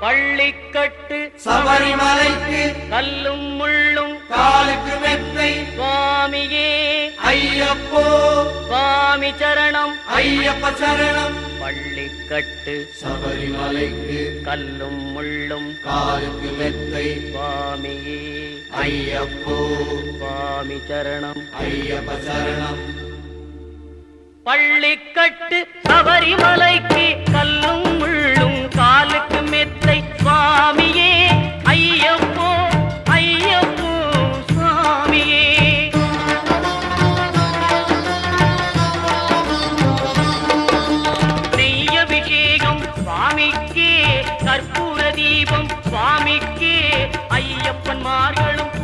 பள்ளிக்கட்டு சபரிமலைக்கு கல்லும் முள்ளும் காலுக்கு மெத்தை சுவாமியே ஐயப்போ சுவாமி சரணம் ஐயப்ப சரணம். பள்ளிக்கட்டு சபரிமலைக்கு கல்லும் முள்ளும் காலுக்கு மெத்தை சுவாமியே ஐயப்போ சுவாமி சரணம் ஐயப்ப சரணம். பள்ளிக்கட்டு சபரிமலைக்கு கல்லும் முள்ளும் காலுக்கு மெத்தை சுவாமியே ஐயப்போ ஐயப்போ சுவாமியே. நெய்யபிஷேகம் சுவாமிக்கே கற்பூர தீபம் சுவாமிக்கே ஐயப்பன்மார்களும்